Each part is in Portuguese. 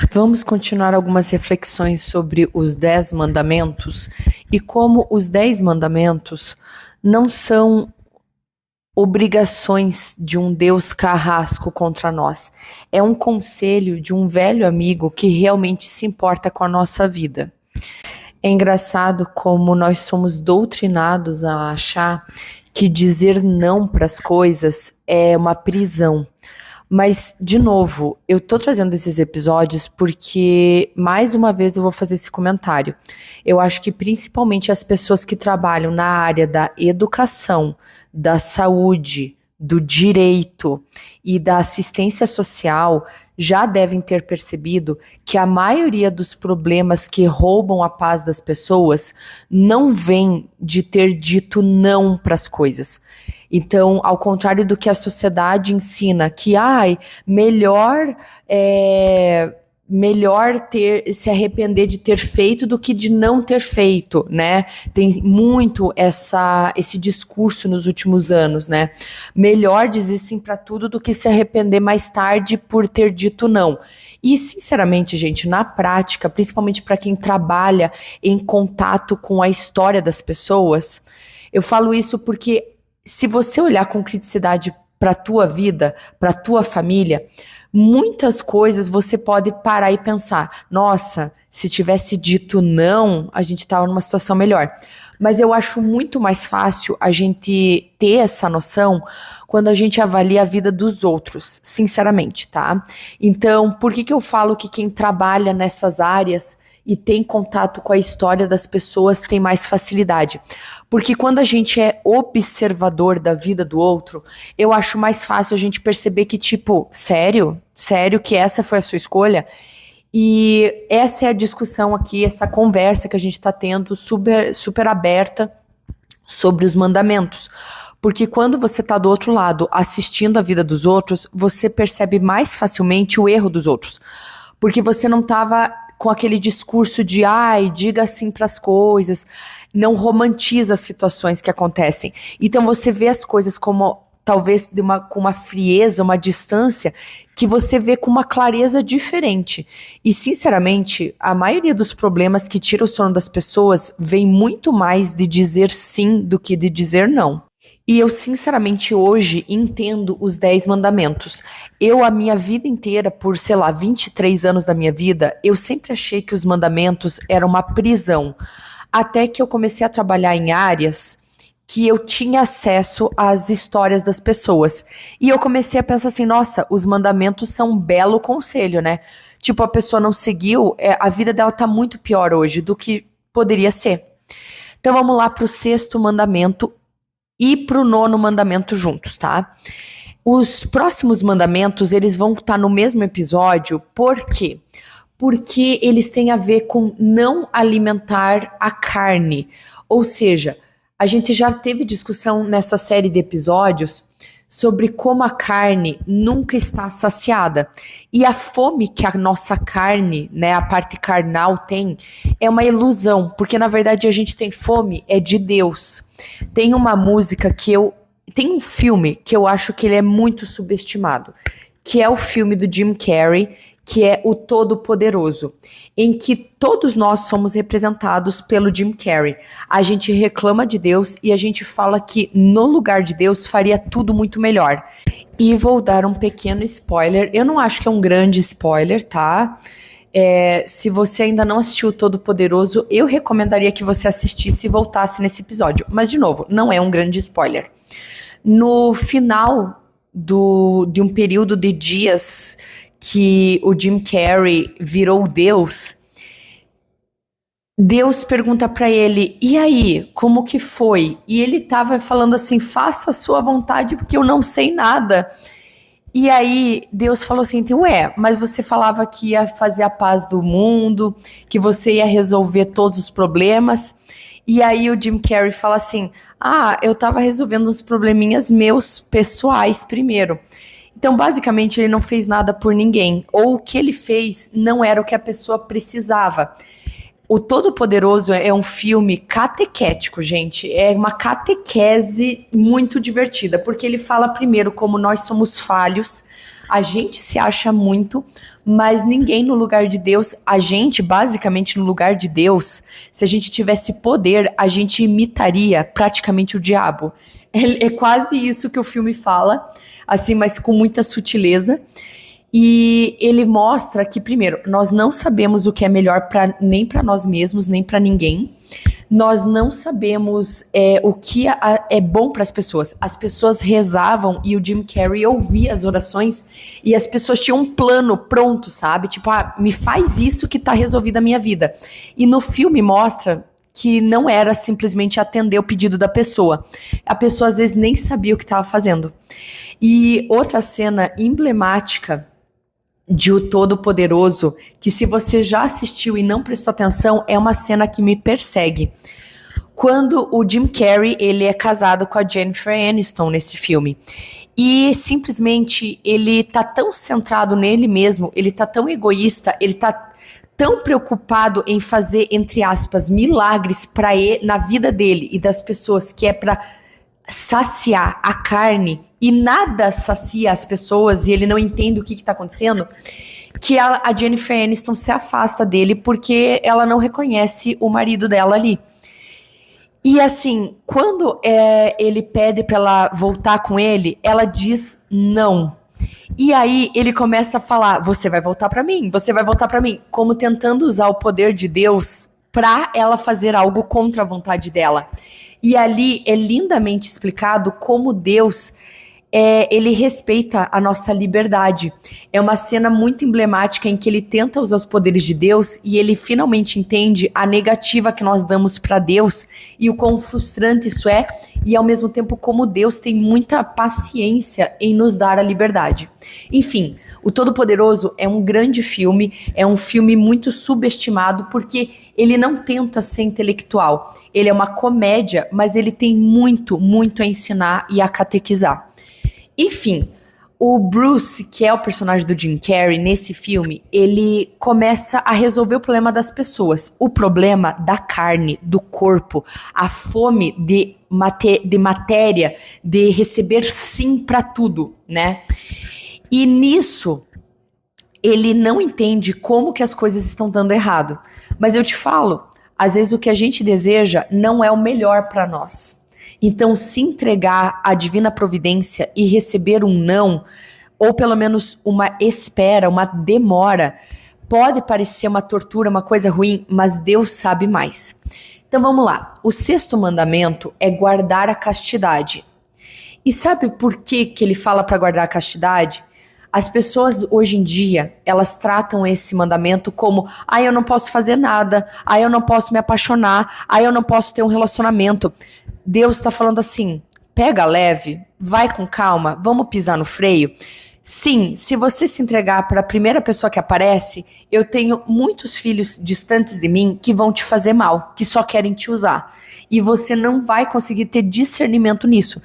Vamos continuar algumas reflexões sobre os 10 mandamentos e como os 10 mandamentos não são obrigações de um Deus carrasco contra nós. É um conselho de um velho amigo que realmente se importa com a nossa vida. É engraçado como nós somos doutrinados a achar que dizer não para as coisas é uma prisão. Mas, de novo, eu tô trazendo esses episódios porque, mais uma vez, eu vou fazer esse comentário. Eu acho que, principalmente, as pessoas que trabalham na área da educação, da saúde, do direito e da assistência social já devem ter percebido que a maioria dos problemas que roubam a paz das pessoas não vem de ter dito não para as coisas. Então, ao contrário do que a sociedade ensina, que melhor se arrepender de ter feito do que de não ter feito, né? Tem muito esse discurso nos últimos anos, né? Melhor dizer sim para tudo do que se arrepender mais tarde por ter dito não. E, sinceramente, gente, na prática, principalmente para quem trabalha em contato com a história das pessoas, eu falo isso porque se você olhar com criticidade para a tua vida, para a tua família, muitas coisas você pode parar e pensar, nossa, se tivesse dito não, a gente estava numa situação melhor. Mas eu acho muito mais fácil a gente ter essa noção quando a gente avalia a vida dos outros, sinceramente, tá? Então, por que eu falo que quem trabalha nessas áreas e tem contato com a história das pessoas tem mais facilidade? Porque quando a gente é observador da vida do outro, eu acho mais fácil a gente perceber que, tipo, sério? Sério que essa foi a sua escolha? E essa é a discussão aqui, essa conversa que a gente tá tendo super aberta sobre os mandamentos. Porque quando você tá do outro lado assistindo a vida dos outros, você percebe mais facilmente o erro dos outros. Porque você não tava com aquele discurso de diga sim para as coisas, não romantiza as situações que acontecem. Então você vê as coisas como talvez com uma frieza, uma distância que você vê com uma clareza diferente. E sinceramente, a maioria dos problemas que tira o sono das pessoas vem muito mais de dizer sim do que de dizer não. E eu, sinceramente, hoje entendo os 10 mandamentos. A minha vida inteira, por, 23 anos da minha vida, eu sempre achei que os mandamentos eram uma prisão. Até que eu comecei a trabalhar em áreas que eu tinha acesso às histórias das pessoas. E eu comecei a pensar assim, nossa, os mandamentos são um belo conselho, né? Tipo, a pessoa não seguiu, a vida dela tá muito pior hoje do que poderia ser. Então vamos lá pro 6º mandamento e pro 9º mandamento juntos, tá? Os próximos mandamentos, eles vão estar no mesmo episódio, por quê? Porque eles têm a ver com não alimentar a carne. Ou seja, a gente já teve discussão nessa série de episódios sobre como a carne nunca está saciada. E a fome que a nossa carne, né, a parte carnal tem, é uma ilusão, porque na verdade a gente tem fome, é de Deus. Tem uma música tem um filme que eu acho que ele é muito subestimado, que é o filme do Jim Carrey, que é o Todo-Poderoso, em que todos nós somos representados pelo Jim Carrey. A gente reclama de Deus e a gente fala que no lugar de Deus faria tudo muito melhor. E vou dar um pequeno spoiler, eu não acho que é um grande spoiler, tá? Se você ainda não assistiu o Todo-Poderoso, eu recomendaria que você assistisse e voltasse nesse episódio. Mas, de novo, não é um grande spoiler. No final de um período de dias que o Jim Carrey virou Deus, Deus pergunta pra ele, e aí, como que foi? E ele tava falando assim, faça a sua vontade porque eu não sei nada. E aí Deus falou assim, mas você falava que ia fazer a paz do mundo, que você ia resolver todos os problemas. E aí o Jim Carrey fala assim, eu tava resolvendo uns probleminhas meus pessoais primeiro. Então, basicamente, ele não fez nada por ninguém. Ou o que ele fez não era o que a pessoa precisava. O Todo-Poderoso é um filme catequético, gente. É uma catequese muito divertida, porque ele fala primeiro como nós somos falhos, A gente se acha muito, mas ninguém no lugar de Deus. A gente, basicamente, no lugar de Deus, se a gente tivesse poder, a gente imitaria praticamente o diabo. É quase isso que o filme fala, assim, mas com muita sutileza. E ele mostra que, primeiro, nós não sabemos o que é melhor nem para nós mesmos, nem para ninguém. Nós não sabemos o que é bom para as pessoas. As pessoas rezavam e o Jim Carrey ouvia as orações e as pessoas tinham um plano pronto, sabe? Tipo, me faz isso que tá resolvida a minha vida. E no filme mostra que não era simplesmente atender o pedido da pessoa. A pessoa às vezes nem sabia o que estava fazendo. E outra cena emblemática de O Todo-Poderoso, que se você já assistiu e não prestou atenção, é uma cena que me persegue. Quando o Jim Carrey, ele é casado com a Jennifer Aniston nesse filme. E simplesmente ele tá tão centrado nele mesmo, ele tá tão egoísta, ele tá tão preocupado em fazer, entre aspas, milagres para ele, na vida dele e das pessoas, que é para saciar a carne, e nada sacia as pessoas e ele não entende o que está acontecendo, que a Jennifer Aniston se afasta dele porque ela não reconhece o marido dela ali. E assim, quando ele pede para ela voltar com ele, ela diz não. E aí ele começa a falar, você vai voltar para mim, você vai voltar para mim, como tentando usar o poder de Deus para ela fazer algo contra a vontade dela. E ali é lindamente explicado como Deus ele respeita a nossa liberdade. É uma cena muito emblemática em que ele tenta usar os poderes de Deus e ele finalmente entende a negativa que nós damos para Deus e o quão frustrante isso é, e ao mesmo tempo como Deus tem muita paciência em nos dar a liberdade. Enfim, O Todo-Poderoso é um grande filme, é um filme muito subestimado porque ele não tenta ser intelectual. Ele é uma comédia, mas ele tem muito, muito a ensinar e a catequizar. Enfim, o Bruce, que é o personagem do Jim Carrey nesse filme, ele começa a resolver o problema das pessoas, o problema da carne, do corpo, a fome de matéria, de receber sim para tudo, né? E nisso, ele não entende como que as coisas estão dando errado. Mas eu te falo, às vezes o que a gente deseja não é o melhor para nós. Então, se entregar à divina providência e receber um não, ou pelo menos uma espera, uma demora, pode parecer uma tortura, uma coisa ruim, mas Deus sabe mais. Então vamos lá. O 6º mandamento é guardar a castidade. E sabe por que ele fala para guardar a castidade? As pessoas hoje em dia, elas tratam esse mandamento como eu não posso fazer nada, eu não posso me apaixonar, eu não posso ter um relacionamento. Deus está falando assim, pega leve, vai com calma, vamos pisar no freio. Sim, se você se entregar para a primeira pessoa que aparece, eu tenho muitos filhos distantes de mim que vão te fazer mal, que só querem te usar. E você não vai conseguir ter discernimento nisso.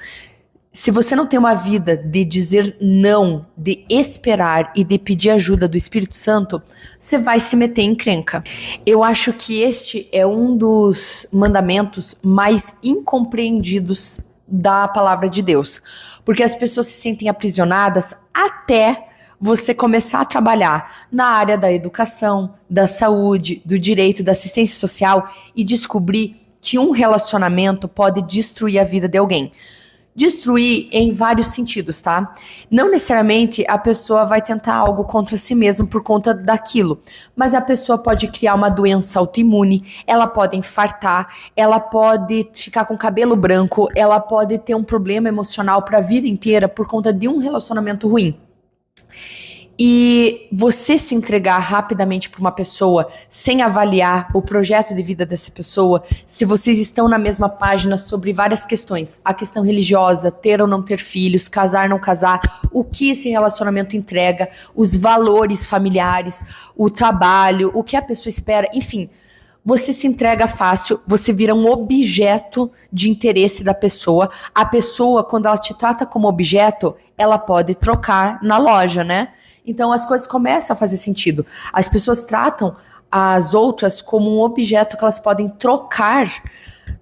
Se você não tem uma vida de dizer não, de esperar e de pedir ajuda do Espírito Santo, você vai se meter em encrenca. Eu acho que este é um dos mandamentos mais incompreendidos da palavra de Deus. Porque as pessoas se sentem aprisionadas até você começar a trabalhar na área da educação, da saúde, do direito, da assistência social e descobrir que um relacionamento pode destruir a vida de alguém. Destruir em vários sentidos, tá? Não necessariamente a pessoa vai tentar algo contra si mesma por conta daquilo, mas a pessoa pode criar uma doença autoimune, ela pode infartar, ela pode ficar com cabelo branco, ela pode ter um problema emocional para a vida inteira por conta de um relacionamento ruim. E você se entregar rapidamente para uma pessoa sem avaliar o projeto de vida dessa pessoa, se vocês estão na mesma página sobre várias questões, a questão religiosa, ter ou não ter filhos, casar ou não casar, o que esse relacionamento entrega, os valores familiares, o trabalho, o que a pessoa espera, enfim, você se entrega fácil, você vira um objeto de interesse da pessoa. A pessoa, quando ela te trata como objeto, ela pode trocar na loja, né? Então as coisas começam a fazer sentido. As pessoas tratam as outras como um objeto que elas podem trocar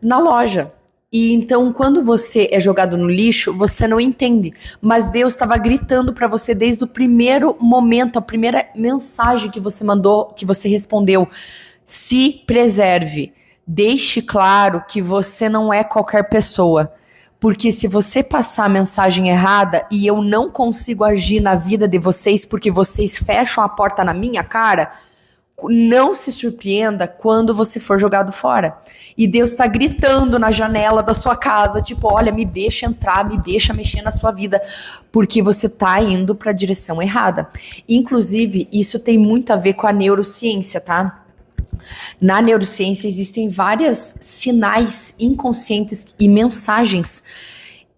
na loja. E então, quando você é jogado no lixo, você não entende. Mas Deus estava gritando para você desde o primeiro momento, a primeira mensagem que você mandou, que você respondeu. Se preserve. Deixe claro que você não é qualquer pessoa. Porque se você passar a mensagem errada e eu não consigo agir na vida de vocês porque vocês fecham a porta na minha cara, não se surpreenda quando você for jogado fora. E Deus está gritando na janela da sua casa, tipo, olha, me deixa entrar, me deixa mexer na sua vida, porque você está indo para a direção errada. Inclusive, isso tem muito a ver com a neurociência, tá? Na neurociência existem vários sinais inconscientes e mensagens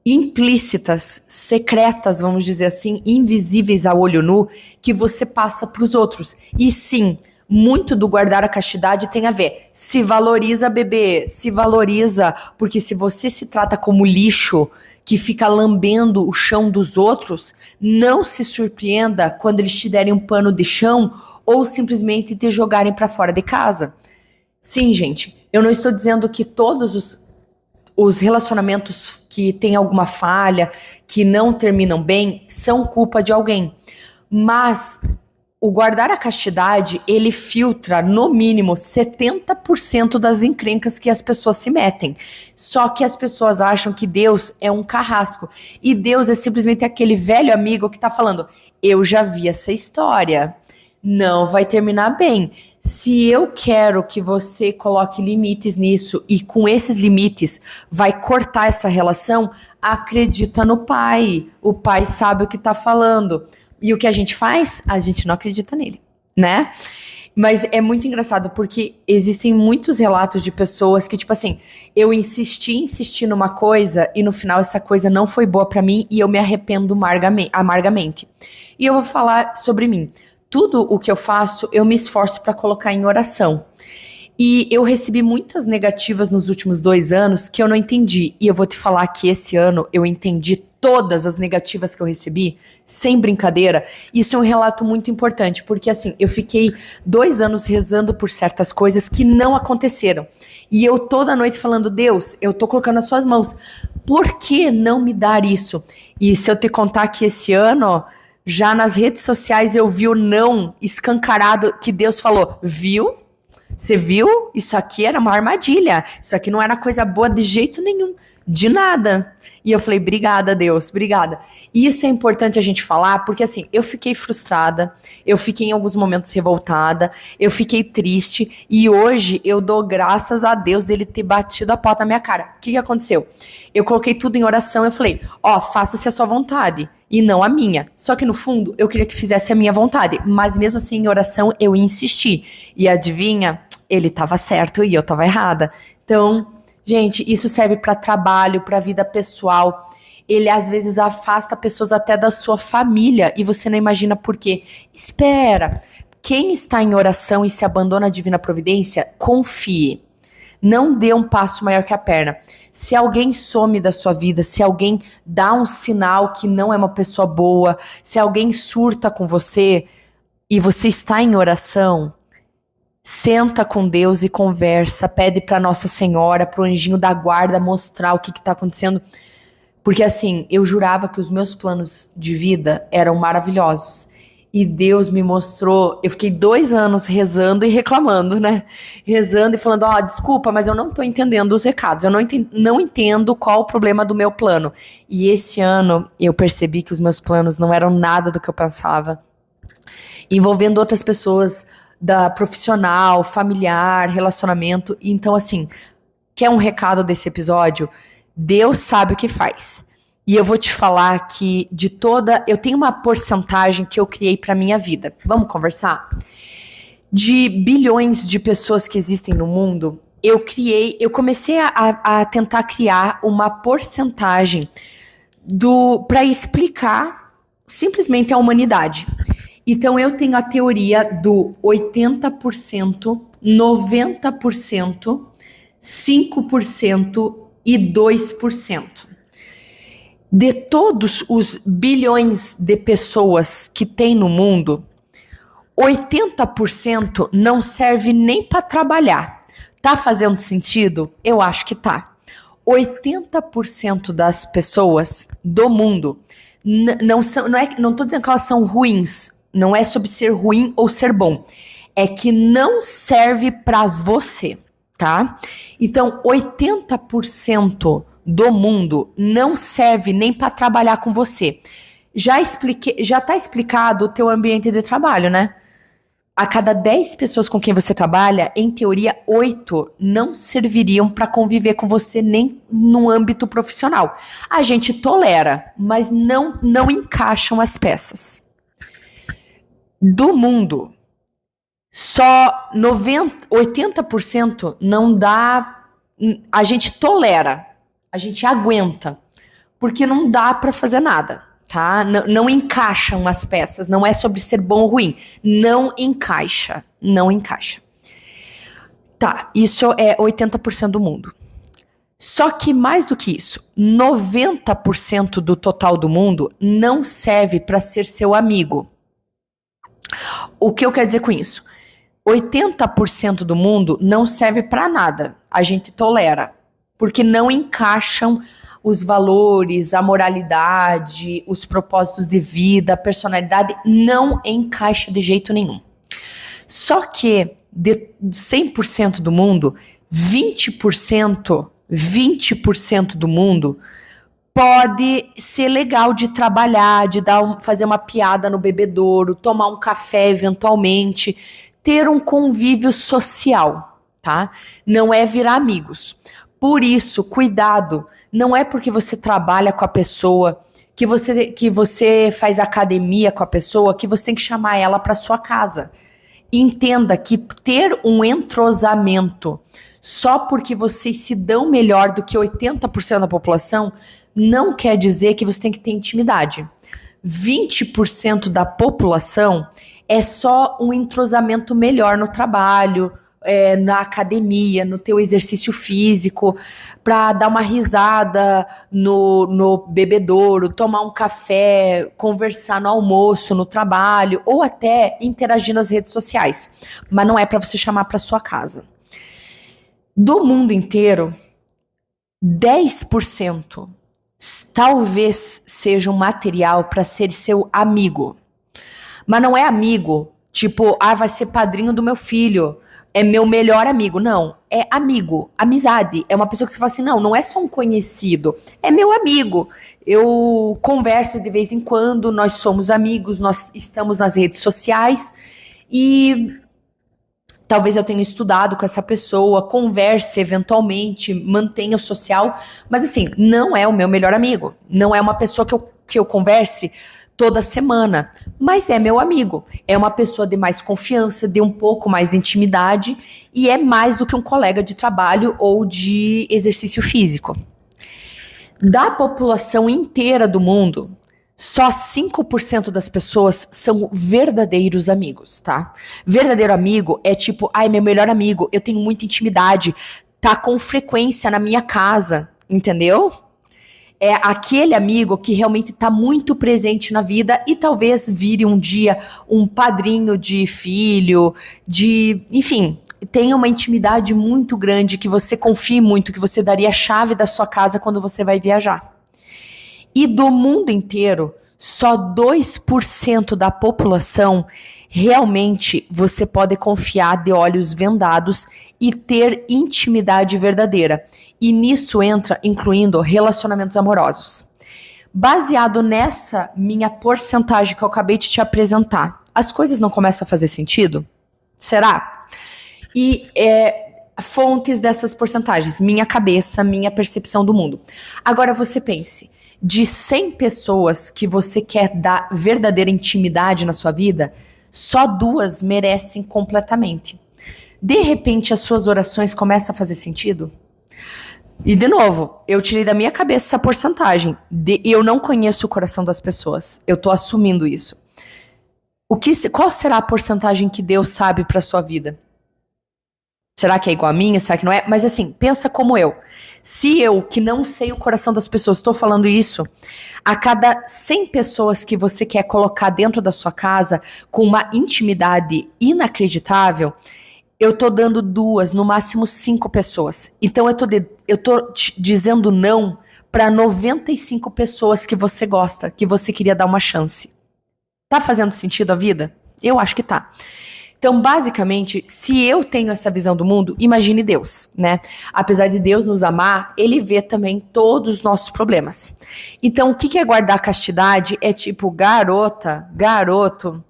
implícitas, secretas, vamos dizer assim, invisíveis a olho nu, que você passa para os outros. E sim, muito do guardar a castidade tem a ver. Se valoriza, bebê, se valoriza, porque se você se trata como lixo que fica lambendo o chão dos outros, não se surpreenda quando eles te derem um pano de chão ou simplesmente te jogarem para fora de casa. Sim, gente, eu não estou dizendo que todos os relacionamentos que têm alguma falha, que não terminam bem, são culpa de alguém. Mas o guardar a castidade, ele filtra, no mínimo, 70% das encrencas que as pessoas se metem. Só que as pessoas acham que Deus é um carrasco. E Deus é simplesmente aquele velho amigo que tá falando, eu já vi essa história, não vai terminar bem. Se eu quero que você coloque limites nisso e com esses limites vai cortar essa relação, acredita no pai. O pai sabe o que tá falando. E o que a gente faz? A gente não acredita nele, né? Mas é muito engraçado porque existem muitos relatos de pessoas que, tipo assim, eu insisti numa coisa e no final essa coisa não foi boa pra mim e eu me arrependo amargamente. E eu vou falar sobre mim. Tudo o que eu faço, eu me esforço pra colocar em oração. E eu recebi muitas negativas nos últimos 2 anos que eu não entendi. E eu vou te falar que esse ano eu entendi todas as negativas que eu recebi, sem brincadeira. Isso é um relato muito importante, porque assim, eu fiquei 2 anos rezando por certas coisas que não aconteceram. E eu toda noite falando, Deus, eu tô colocando nas suas mãos. Por que não me dar isso? E se eu te contar que esse ano, já nas redes sociais eu vi o não escancarado que Deus falou, viu? Você viu? Isso aqui era uma armadilha. Isso aqui não era coisa boa de jeito nenhum. De nada. E eu falei, obrigada, Deus, obrigada. E isso é importante a gente falar, porque assim, eu fiquei frustrada, eu fiquei em alguns momentos revoltada, eu fiquei triste, e hoje eu dou graças a Deus dele ter batido a porta na minha cara. O que aconteceu? Eu coloquei tudo em oração, eu falei, faça-se a sua vontade, e não a minha. Só que no fundo, eu queria que fizesse a minha vontade, mas mesmo assim, em oração, eu insisti. E adivinha? Ele estava certo e eu estava errada. Então, gente, isso serve para trabalho, para vida pessoal. Ele às vezes afasta pessoas até da sua família e você não imagina por quê. Espera. Quem está em oração e se abandona à divina providência, confie. Não dê um passo maior que a perna. Se alguém some da sua vida, se alguém dá um sinal que não é uma pessoa boa, se alguém surta com você e você está em oração, senta com Deus e conversa, pede para Nossa Senhora, pro anjinho da guarda mostrar o que tá acontecendo. Porque assim, eu jurava que os meus planos de vida eram maravilhosos. E Deus me mostrou, eu fiquei 2 anos rezando e reclamando, né? Rezando e falando, desculpa, mas eu não tô entendendo os recados, eu não entendo qual o problema do meu plano. E esse ano eu percebi que os meus planos não eram nada do que eu pensava. Envolvendo outras pessoas, da profissional, familiar, relacionamento. Então, assim, quer um recado desse episódio? Deus sabe o que faz. E eu vou te falar que eu tenho uma porcentagem que eu criei pra minha vida. Vamos conversar? De bilhões de pessoas que existem no mundo, eu comecei a tentar criar uma porcentagem pra explicar simplesmente a humanidade. Então, eu tenho a teoria do 80%, 90%, 5% e 2%. De todos os bilhões de pessoas que tem no mundo, 80% não serve nem para trabalhar. Tá fazendo sentido? Eu acho que tá. 80% das pessoas do mundo não tô dizendo que elas são ruins, não é sobre ser ruim ou ser bom, é que não serve para você, tá? Então, 80% do mundo não serve nem para trabalhar com você. Já tá explicado o teu ambiente de trabalho, né? A cada 10 pessoas com quem você trabalha, em teoria, 8 não serviriam para conviver com você nem no âmbito profissional. A gente tolera, mas não encaixam as peças. Do mundo, só 80% não dá. A gente tolera, a gente aguenta, porque não dá para fazer nada. Tá? Não encaixam as peças, não é sobre ser bom ou ruim, não encaixa. Tá, isso é 80% do mundo. Só que mais do que isso, 90% do total do mundo não serve para ser seu amigo. O que eu quero dizer com isso? 80% do mundo não serve para nada, a gente tolera, porque não encaixam os valores, a moralidade, os propósitos de vida, a personalidade, não encaixa de jeito nenhum. Só que de 100% do mundo, 20% do mundo pode ser legal de trabalhar, de fazer uma piada no bebedouro, tomar um café eventualmente, ter um convívio social, tá? Não é virar amigos. Por isso, cuidado. Não é porque você trabalha com a pessoa, que você faz academia com a pessoa, que você tem que chamar ela para sua casa. Entenda que ter um entrosamento só porque vocês se dão melhor do que 80% da população não quer dizer que você tem que ter intimidade. 20% da população é só um entrosamento melhor no trabalho, na academia, no teu exercício físico, para dar uma risada no bebedouro, tomar um café, conversar no almoço, no trabalho, ou até interagir nas redes sociais. Mas não é para você chamar para sua casa. Do mundo inteiro, 10% talvez seja um material para ser seu amigo. Mas não é amigo, tipo, vai ser padrinho do meu filho, é meu melhor amigo. Não, é amigo, amizade. É uma pessoa que você fala assim, não é só um conhecido, é meu amigo. Eu converso de vez em quando, nós somos amigos, nós estamos nas redes sociais e talvez eu tenha estudado com essa pessoa, converse eventualmente, mantenha o social, mas assim, não é o meu melhor amigo. Não é uma pessoa que eu converse toda semana, mas é meu amigo, é uma pessoa de mais confiança, de um pouco mais de intimidade e é mais do que um colega de trabalho ou de exercício físico. Da população inteira do mundo, só 5% das pessoas são verdadeiros amigos, tá? Verdadeiro amigo é tipo, meu melhor amigo, eu tenho muita intimidade, tá com frequência na minha casa, entendeu? É aquele amigo que realmente está muito presente na vida e talvez vire um dia um padrinho de filho, enfim, tenha uma intimidade muito grande, que você confie muito, que você daria a chave da sua casa quando você vai viajar. E do mundo inteiro, só 2% da população realmente você pode confiar de olhos vendados e ter intimidade verdadeira. E nisso entra incluindo relacionamentos amorosos. Baseado nessa minha porcentagem que eu acabei de te apresentar, as coisas não começam a fazer sentido? Será? E fontes dessas porcentagens, minha cabeça, minha percepção do mundo. Agora você pense, de 100 pessoas que você quer dar verdadeira intimidade na sua vida, só 2 merecem completamente. De repente, as suas orações começam a fazer sentido? E, de novo, eu tirei da minha cabeça essa porcentagem. Eu não conheço o coração das pessoas. Eu tô assumindo isso. Qual será a porcentagem que Deus sabe para sua vida? Será que é igual a minha? Será que não é? Mas assim, pensa como eu. Se eu, que não sei o coração das pessoas, estou falando isso, a cada 100 pessoas que você quer colocar dentro da sua casa com uma intimidade inacreditável, eu tô dando 2, no máximo 5 pessoas. Então eu tô dizendo não para 95 pessoas que você gosta, que você queria dar uma chance. Tá fazendo sentido a vida? Eu acho que tá. Então, basicamente, se eu tenho essa visão do mundo, imagine Deus, né? Apesar de Deus nos amar, ele vê também todos os nossos problemas. Então, o que é guardar a castidade? É tipo, garota, garoto,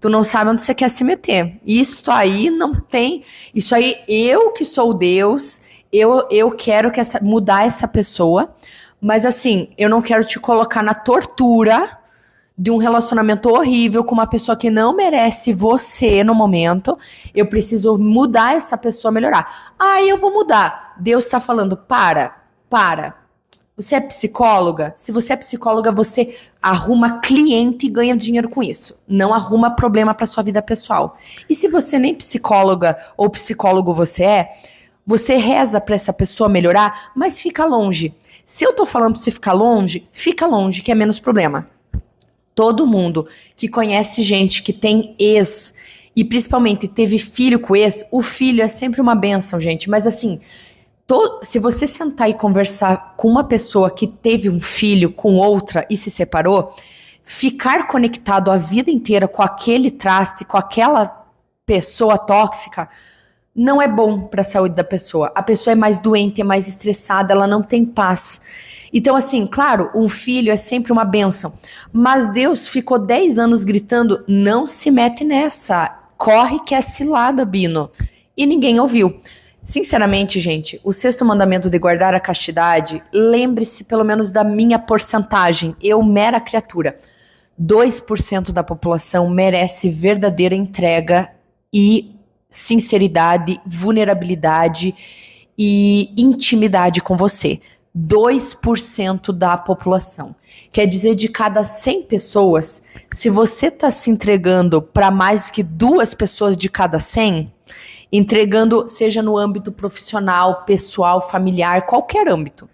tu não sabe onde você quer se meter. Isso aí não tem. Isso aí, eu que sou Deus, eu quero mudar essa pessoa, mas assim, eu não quero te colocar na tortura de um relacionamento horrível com uma pessoa que não merece você no momento. Eu preciso mudar essa pessoa, melhorar. Ah, eu vou mudar. Deus tá falando, para. Você é psicóloga? Se você é psicóloga, você arruma cliente e ganha dinheiro com isso. Não arruma problema para sua vida pessoal. E se você nem psicóloga ou psicólogo você reza para essa pessoa melhorar, mas fica longe. Se eu tô falando pra você fica longe, que é menos problema. Todo mundo que conhece gente que tem ex e principalmente teve filho com ex, o filho é sempre uma bênção, gente. Mas assim, se você sentar e conversar com uma pessoa que teve um filho com outra e se separou, ficar conectado a vida inteira com aquele traste, com aquela pessoa tóxica, não é bom para a saúde da pessoa. A pessoa é mais doente, é mais estressada, ela não tem paz. Então, assim, claro, um filho é sempre uma bênção. Mas Deus ficou 10 anos gritando, não se mete nessa. Corre que é cilada, Bino. E ninguém ouviu. Sinceramente, gente, o 6º mandamento de guardar a castidade, lembre-se pelo menos da minha porcentagem. Eu, mera criatura. 2% da população merece verdadeira entrega e sinceridade, vulnerabilidade e intimidade com você. 2% da população. Quer dizer, de cada 100 pessoas, se você está se entregando para mais do que 2 pessoas de cada 100, entregando seja no âmbito profissional, pessoal, familiar, qualquer âmbito.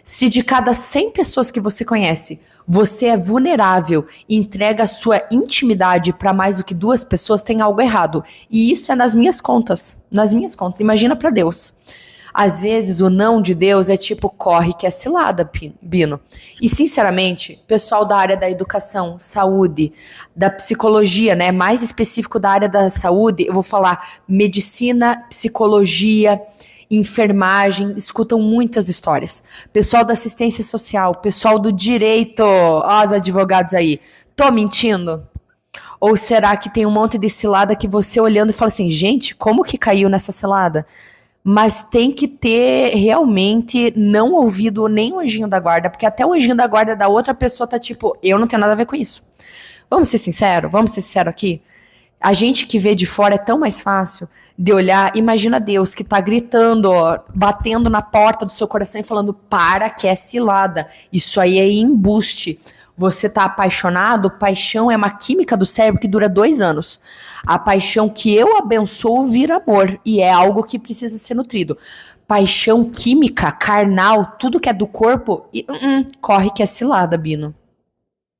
Se de cada 100 pessoas que você conhece, você é vulnerável e entrega a sua intimidade para mais do que 2 pessoas, tem algo errado. E isso é nas minhas contas. Nas minhas contas. Imagina para Deus. Às vezes o não de Deus é tipo, corre que é cilada, Bino. E sinceramente, pessoal da área da educação, saúde, da psicologia, né? Mais específico da área da saúde, eu vou falar medicina, psicologia, enfermagem, escutam muitas histórias. Pessoal da assistência social, pessoal do direito, ó, os advogados aí, tô mentindo? Ou será que tem um monte de cilada que você olhando e fala assim, gente, como que caiu nessa cilada? Mas tem que ter realmente não ouvido nem o anjinho da guarda, porque até o anjinho da guarda da outra pessoa tá tipo, eu não tenho nada a ver com isso. Vamos ser sinceros aqui? A gente que vê de fora é tão mais fácil de olhar. Imagina Deus que tá gritando, ó, batendo na porta do seu coração e falando, para que é cilada. Isso aí é embuste. Você tá apaixonado? Paixão é uma química do cérebro que dura 2 anos. A paixão que eu abençoo vira amor. E é algo que precisa ser nutrido. Paixão química, carnal, tudo que é do corpo, corre que é cilada, Bino.